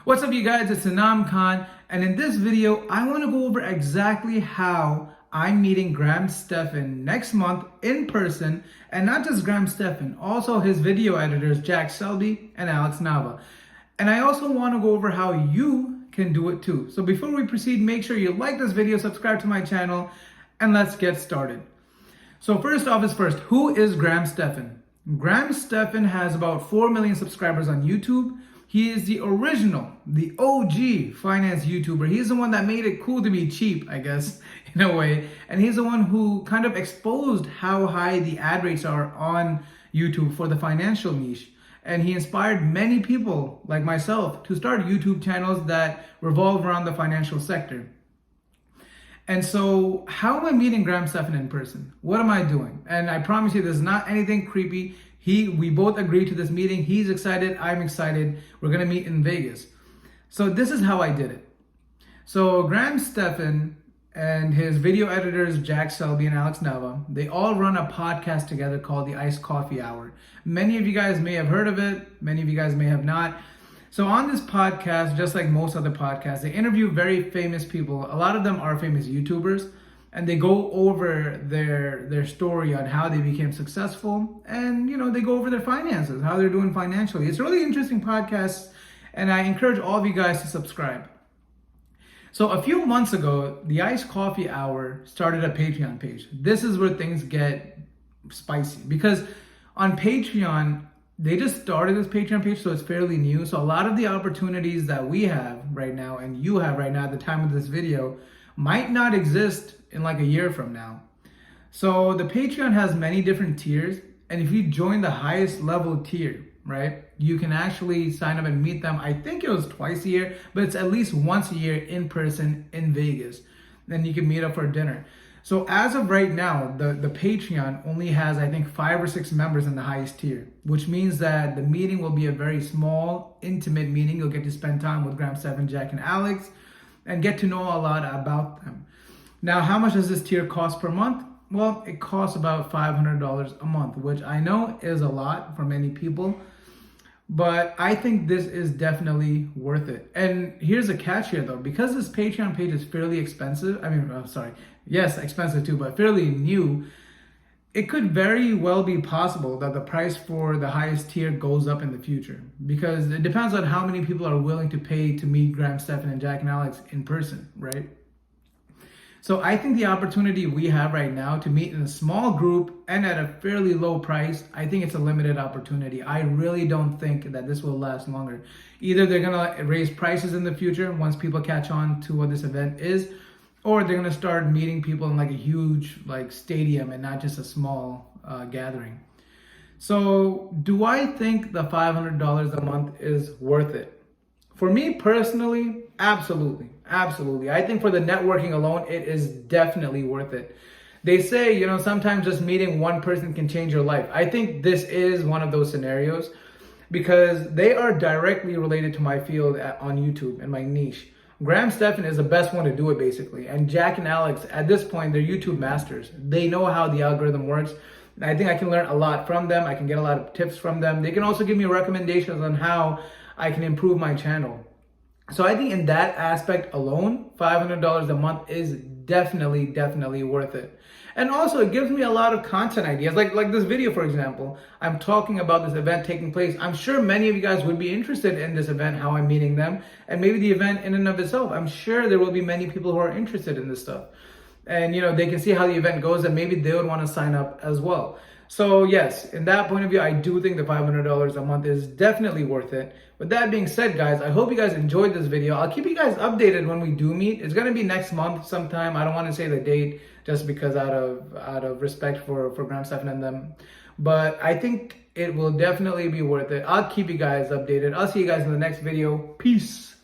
What's up, you guys? It's Anam Khan, and in this video, I want to go over exactly how I'm meeting Graham Stephan next month in person, and not just Graham Stephan, also his video editors Jack Selby and Alex Nava. And I also want to go over how you can do it too. So before we proceed, make sure you like this video, subscribe to my channel, and let's get started. So first off is first, who is Graham Stephan? Graham Stephan has about 4 million subscribers on YouTube. He is the original, the OG finance YouTuber. He's the one that made it cool to be cheap, I guess, in a way. And he's the one who kind of exposed how high the ad rates are on YouTube for the financial niche. And he inspired many people like myself to start YouTube channels that revolve around the financial sector. And so how am I meeting Graham Stephan in person? What am I doing? And I promise you, this is not anything creepy. We both agreed to this meeting. He's excited, I'm excited. We're gonna meet in Vegas. So this is how I did it. So Graham Stephan and his video editors, Jack Selby and Alex Nava, they all run a podcast together called the Iced Coffee Hour. Many of you guys may have heard of it. Many of you guys may have not. So on this podcast, just like most other podcasts, they interview very famous people. A lot of them are famous YouTubers, and they go over their story on how they became successful, and they go over their finances, how they're doing financially. It's a really interesting podcast, and I encourage all of you guys to subscribe. So a few months ago, the Iced Coffee Hour started a Patreon page. This is where things get spicy, because on Patreon, they just started this Patreon page, so it's fairly new. So a lot of the opportunities that we have right now and you have right now at the time of this video might not exist in like a year from now. So the Patreon has many different tiers, and if you join the highest level tier, right, you can actually sign up and meet them. I think it was twice a year, but it's at least once a year in person in Vegas. Then you can meet up for dinner. So as of right now, the Patreon only has, I think, 5 or 6 members in the highest tier, which means that the meeting will be a very small, intimate meeting. You'll get to spend time with Graham Stephan, Jack, and Alex, and get to know a lot about them. Now, how much does this tier cost per month? Well, it costs about $500 a month, which I know is a lot for many people, but I think this is definitely worth it. And here's a catch here though, because this Patreon page is fairly expensive, yes, expensive too, but fairly new, it could very well be possible that the price for the highest tier goes up in the future, because it depends on how many people are willing to pay to meet Graham Stephan and Jack and Alex in person, right? So I think the opportunity we have right now to meet in a small group and at a fairly low price, I think it's a limited opportunity. I really don't think that this will last longer. Either they're gonna raise prices in the future once people catch on to what this event is, or they're gonna start meeting people in like a huge stadium and not just a small gathering. So do I think the $500 a month is worth it? For me personally, absolutely. Absolutely. I think for the networking alone, it is definitely worth it. They say, sometimes just meeting one person can change your life. I think this is one of those scenarios because they are directly related to my field on YouTube and my niche. Graham Stephan is the best one to do it basically. And Jack and Alex, at this point, they're YouTube masters. They know how the algorithm works. I think I can learn a lot from them. I can get a lot of tips from them. They can also give me recommendations on how I can improve my channel. So I think in that aspect alone, $500 a month is definitely worth it. And also it gives me a lot of content ideas. Like this video, for example, I'm talking about this event taking place. I'm sure many of you guys would be interested in this event, how I'm meeting them, and maybe the event in and of itself. I'm sure there will be many people who are interested in this stuff. And they can see how the event goes, and maybe they would want to sign up as well. So yes, in that point of view, I do think the $500 a month is definitely worth it. With that being said, guys, I hope you guys enjoyed this video. I'll keep you guys updated when we do meet. It's gonna be next month sometime. I don't want to say the date just because out of respect for Graham Stephan and them. But I think it will definitely be worth it. I'll keep you guys updated. I'll see you guys in the next video. Peace.